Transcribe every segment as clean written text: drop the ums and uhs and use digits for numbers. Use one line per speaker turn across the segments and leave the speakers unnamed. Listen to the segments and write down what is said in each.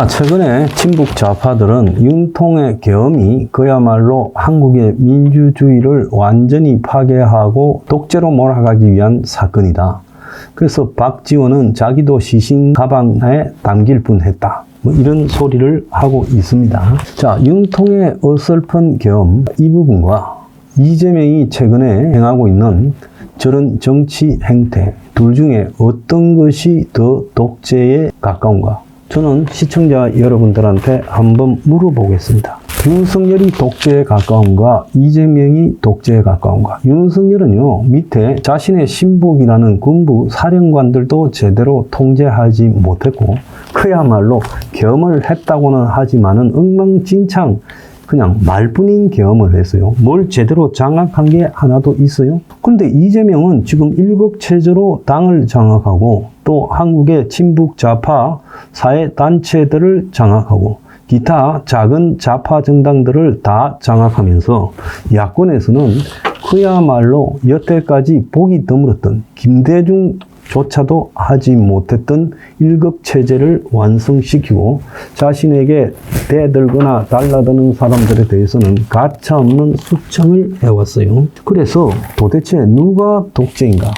최근에 친북 좌파들은 윤통의 계엄이 그야말로 한국의 민주주의를 완전히 파괴하고 독재로 몰아가기 위한 사건이다. 그래서 박지원은 자기도 시신 가방에 담길 뻔했다. 이런 소리를 하고 있습니다. 자, 윤통의 어설픈 계엄 이 부분과 이재명이 최근에 행하고 있는 저런 정치 행태 둘 중에 어떤 것이 더 독재에 가까운가? 저는 시청자 여러분들한테 한번 물어보겠습니다. 윤석열이 독재에 가까운가? 이재명이 독재에 가까운가? 윤석열은요, 밑에 자신의 신복이라는 군부 사령관들도 제대로 통제하지 못했고, 그야말로 계엄을 했다고는 하지만은 엉망진창 그냥 말뿐인 계엄을 했어요. 뭘 제대로 장악한 게 하나도 있어요? 그런데 이재명은 지금 일국체제로 당을 장악하고 또 한국의 친북 좌파 사회단체들을 장악하고 기타 작은 좌파 정당들을 다 장악하면서 야권에서는 그야말로 여태까지 보기 드물었던 김대중 조차도 하지 못했던 일극체제를 완성시키고 자신에게 대들거나 달라드는 사람들에 대해서는 가차없는 숙청을 해왔어요. 그래서 도대체 누가 독재인가?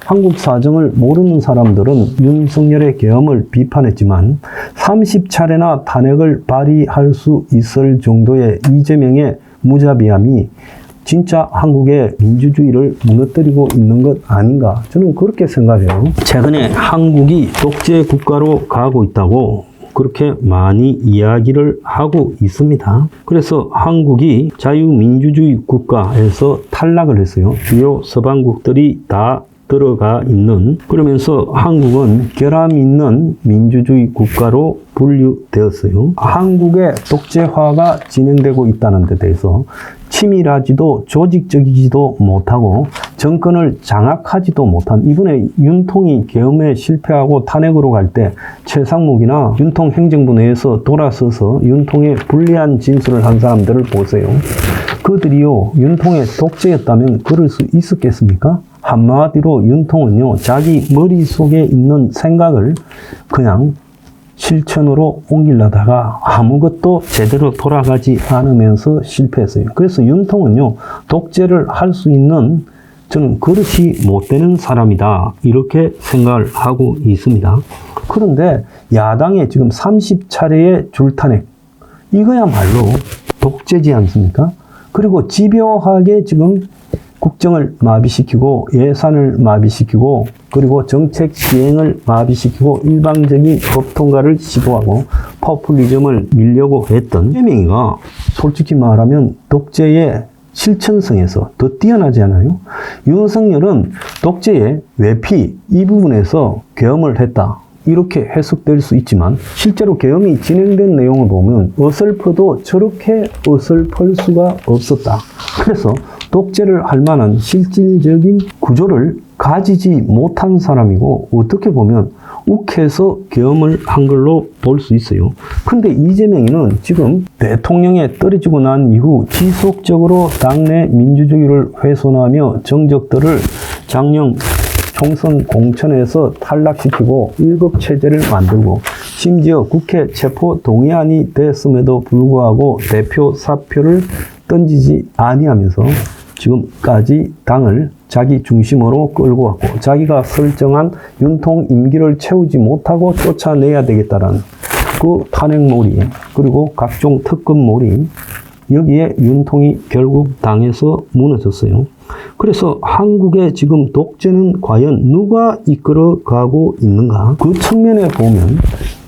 한국 사정을 모르는 사람들은 윤석열의 계엄을 비판했지만 30차례나 탄핵을 발의할 수 있을 정도의 이재명의 무자비함이 진짜 한국의 민주주의를 무너뜨리고 있는 것 아닌가? 저는 그렇게 생각해요. 최근에 한국이 독재 국가로 가고 있다고 그렇게 많이 이야기를 하고 있습니다. 그래서 한국이 자유민주주의 국가에서 탈락을 했어요. 주요 서방국들이 다 들어가 있는, 그러면서 한국은 결함 있는 민주주의 국가로 분류되었어요. 한국의 독재화가 진행되고 있다는 데 대해서 치밀하지도 조직적이지도 못하고 정권을 장악하지도 못한 이번에 윤통이 계엄에 실패하고 탄핵으로 갈 때 최상목이나 윤통 행정부 내에서 돌아서서 윤통에 불리한 진술을 한 사람들을 보세요. 그들이요, 윤통의 독재였다면 그럴 수 있었겠습니까? 한마디로 윤통은요, 자기 머릿속에 있는 생각을 그냥 실천으로 옮기려다가 아무것도 제대로 돌아가지 않으면서 실패했어요. 그래서 윤통은요, 독재를 할 수 있는 저는 그릇이 못 되는 사람이다. 이렇게 생각을 하고 있습니다. 그런데 야당의 지금 30차례의 줄탄핵, 이거야말로 독재지 않습니까? 그리고 집요하게 지금 국정을 마비시키고 예산을 마비시키고 그리고 정책 시행을 마비시키고 일방적인 법 통과를 시도하고 포퓰리즘을 밀려고 했던 이재명이가 솔직히 말하면 독재의 실천성에서 더 뛰어나지 않아요? 윤석열은 독재의 외피 이 부분에서 계엄을 했다. 이렇게 해석될 수 있지만 실제로 계엄이 진행된 내용을 보면 어설퍼도 저렇게 어설플 수가 없었다. 그래서 독재를 할 만한 실질적인 구조를 가지지 못한 사람이고 어떻게 보면 욱해서 계엄을 한 걸로 볼 수 있어요. 근데 이재명이는 지금 대통령에 떨어지고 난 이후 지속적으로 당내 민주주의를 훼손하며 정적들을 작년 총선 공천에서 탈락시키고 일극체제를 만들고 심지어 국회 체포 동의안이 됐음에도 불구하고 대표 사표를 던지지 아니하면서 지금까지 당을 자기 중심으로 끌고 왔고 자기가 설정한 윤통 임기를 채우지 못하고 쫓아내야 되겠다라는 그 탄핵몰이 그리고 각종 특검몰이 여기에 윤통이 결국 당에서 무너졌어요. 그래서 한국의 지금 독재는 과연 누가 이끌어가고 있는가? 그 측면에 보면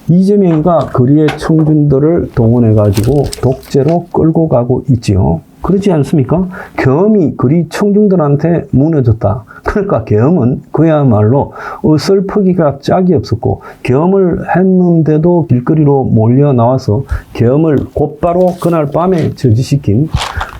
이재명이가 거리의 청중들을 동원해가지고 독재로 끌고 가고 있지요. 그렇지 않습니까? 계엄이 그리 청중들한테 무너졌다. 그러니까 계엄은 그야말로 어설프기가 짝이 없었고 계엄을 했는데도 길거리로 몰려 나와서 계엄을 곧바로 그날 밤에 저지시킨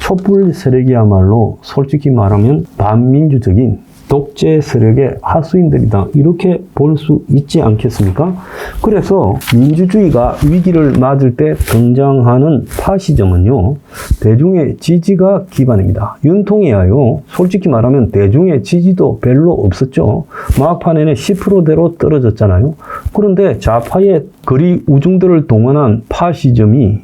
촛불 세력이야말로 솔직히 말하면 반민주적인 독재 세력의 하수인들이다. 이렇게 볼 수 있지 않겠습니까? 그래서 민주주의가 위기를 맞을 때 등장하는 파시즘은요, 대중의 지지가 기반입니다. 윤통이야요, 솔직히 말하면 대중의 지지도 별로 없었죠. 막판에는 10%대로 떨어졌잖아요. 그런데 좌파의 거리 우중들을 동원한 파시즘이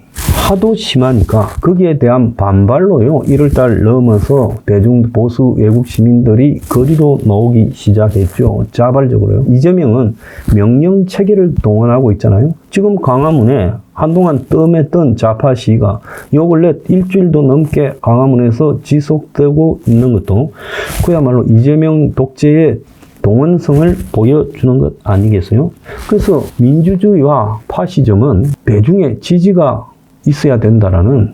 하도 심하니까 거기에 대한 반발로요. 1월달 넘어서 대중 보수 외국 시민들이 거리로 나오기 시작했죠. 자발적으로요. 이재명은 명령 체계를 동원하고 있잖아요. 지금 광화문에 한동안 뜸했던 좌파 시위가 요 근래 일주일도 넘게 광화문에서 지속되고 있는 것도 그야말로 이재명 독재의 동원성을 보여주는 것 아니겠어요? 그래서 민주주의와 파시즘은 대중의 지지가 있어야 된다라는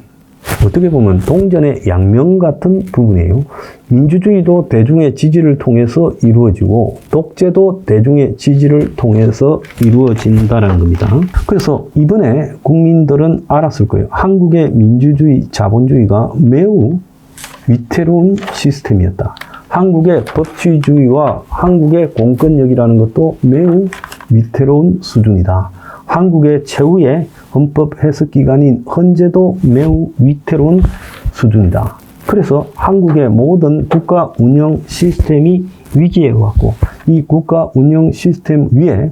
어떻게 보면 동전의 양면 같은 부분이에요. 민주주의도 대중의 지지를 통해서 이루어지고 독재도 대중의 지지를 통해서 이루어진다는 겁니다. 그래서 이번에 국민들은 알았을 거예요. 한국의 민주주의, 자본주의가 매우 위태로운 시스템이었다. 한국의 법치주의와 한국의 공권력이라는 것도 매우 위태로운 수준이다. 한국의 최후의 헌법 해석기관인 헌재도 매우 위태로운 수준이다. 그래서 한국의 모든 국가 운영 시스템이 위기에 왔고 이 국가 운영 시스템 위에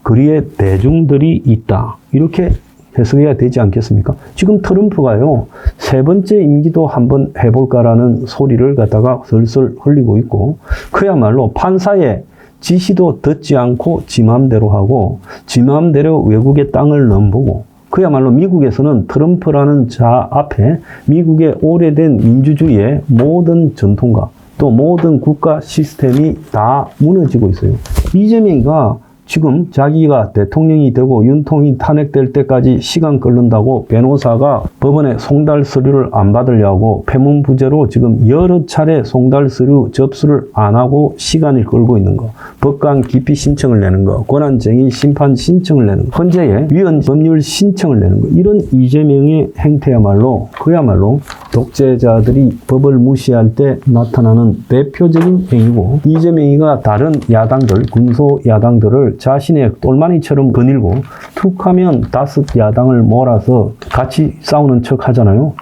거리의 대중들이 있다. 이렇게 해석해야 되지 않겠습니까? 지금 트럼프가요, 3번째 임기도 한번 해볼까라는 소리를 갖다가 슬슬 흘리고 있고, 그야말로 판사의 지시도 듣지 않고 지 맘대로 하고, 지 맘대로 외국의 땅을 넘보고, 그야말로 미국에서는 트럼프라는 자 앞에 미국의 오래된 민주주의의 모든 전통과 또 모든 국가 시스템이 다 무너지고 있어요. 이재명이가 지금 자기가 대통령이 되고 윤통이 탄핵될 때까지 시간 끌는다고 변호사가 법원에 송달 서류를 안 받으려고 패문부재로 지금 여러 차례 송달 서류 접수를 안 하고 시간을 끌고 있는 거, 법관 기피 신청을 내는 거, 권한쟁의 심판 신청을 내는 거, 헌재에 위헌 법률 신청을 내는 거, 이런 이재명의 행태야말로 그야말로 독재자들이 법을 무시할 때 나타나는 대표적인 행위고, 이재명이가 다른 야당들, 군소 야당들을 자신의 똘마니처럼 거닐고 툭하면 5 야당을 몰아서 같이 싸우는 척 하잖아요.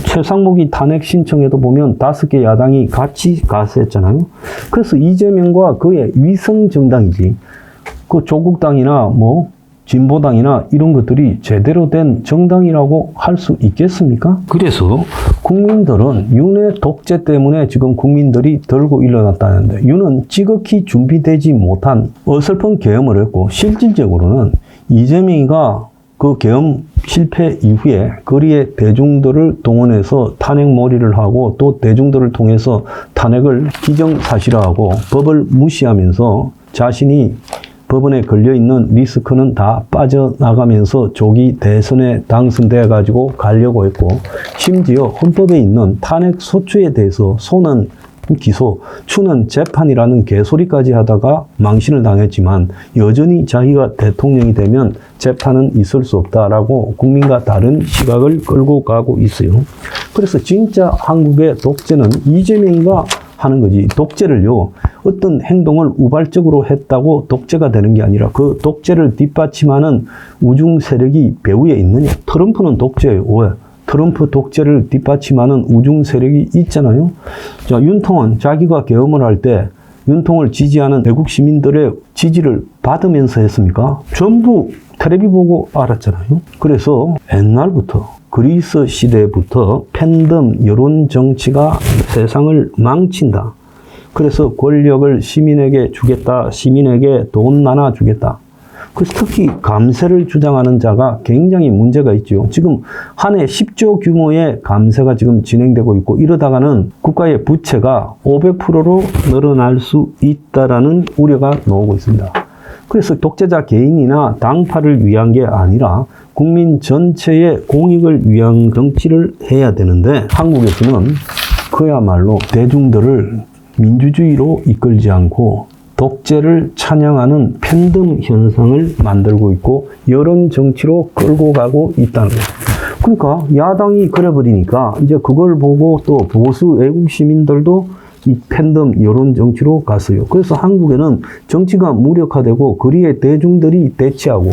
최상목이 탄핵 신청에도 보면 5개 야당이 같이 가세했잖아요. 그래서 이재명과 그의 위성 정당이지, 그 조국당이나 뭐 진보당이나 이런 것들이 제대로 된 정당이라고 할 수 있겠습니까? 그래서 국민들은 윤의 독재 때문에 지금 국민들이 들고 일어났다는데, 윤은 지극히 준비되지 못한 어설픈 계엄을 했고, 실질적으로는 이재명이가 그 계엄 실패 이후에 거리의 대중들을 동원해서 탄핵몰이를 하고 또 대중들을 통해서 탄핵을 기정사실화하고 법을 무시하면서 자신이 법원에 걸려있는 리스크는 다 빠져나가면서 조기 대선에 당선돼 가지고 가려고 했고, 심지어 헌법에 있는 탄핵 소추에 대해서 소는 기소, 추는 재판이라는 개소리까지 하다가 망신을 당했지만 여전히 자기가 대통령이 되면 재판은 있을 수 없다라고 국민과 다른 시각을 끌고 가고 있어요. 그래서 진짜 한국의 독재는 이재명이가 하는 거지, 독재를요, 어떤 행동을 우발적으로 했다고 독재가 되는 게 아니라 그 독재를 뒷받침하는 우중 세력이 배후에 있느냐. 트럼프는 독재예요. 왜? 트럼프 독재를 뒷받침하는 우중 세력이 있잖아요. 자, 윤통은 자기가 계엄을 할 때 윤통을 지지하는 외국 시민들의 지지를 받으면서 했습니까? 전부 텔레비 보고 알았잖아요. 그래서 옛날부터 그리스 시대부터 팬덤 여론 정치가 세상을 망친다. 그래서 권력을 시민에게 주겠다. 시민에게 돈 나눠주겠다. 그래서 특히 감세를 주장하는 자가 굉장히 문제가 있죠. 지금 한 해 10조 규모의 감세가 지금 진행되고 있고, 이러다가는 국가의 부채가 500%로 늘어날 수 있다라는 우려가 나오고 있습니다. 그래서 독재자 개인이나 당파를 위한 게 아니라 국민 전체의 공익을 위한 정치를 해야 되는데, 한국에서는 그야말로 대중들을 민주주의로 이끌지 않고 독재를 찬양하는 팬덤 현상을 만들고 있고 여론 정치로 끌고 가고 있다는 거예요. 그러니까 야당이 그래버리니까 이제 그걸 보고 또 보수 외국 시민들도 이 팬덤 여론 정치로 갔어요. 그래서 한국에는 정치가 무력화되고 거리의 대중들이 대치하고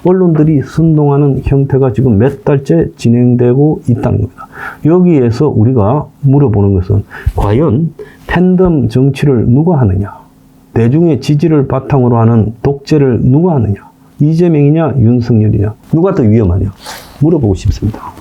언론들이 선동하는 형태가 지금 몇 달째 진행되고 있다는 겁니다. 여기에서 우리가 물어보는 것은 과연 팬덤 정치를 누가 하느냐? 대중의 지지를 바탕으로 하는 독재를 누가 하느냐? 이재명이냐, 윤석열이냐? 누가 더 위험하냐? 물어보고 싶습니다.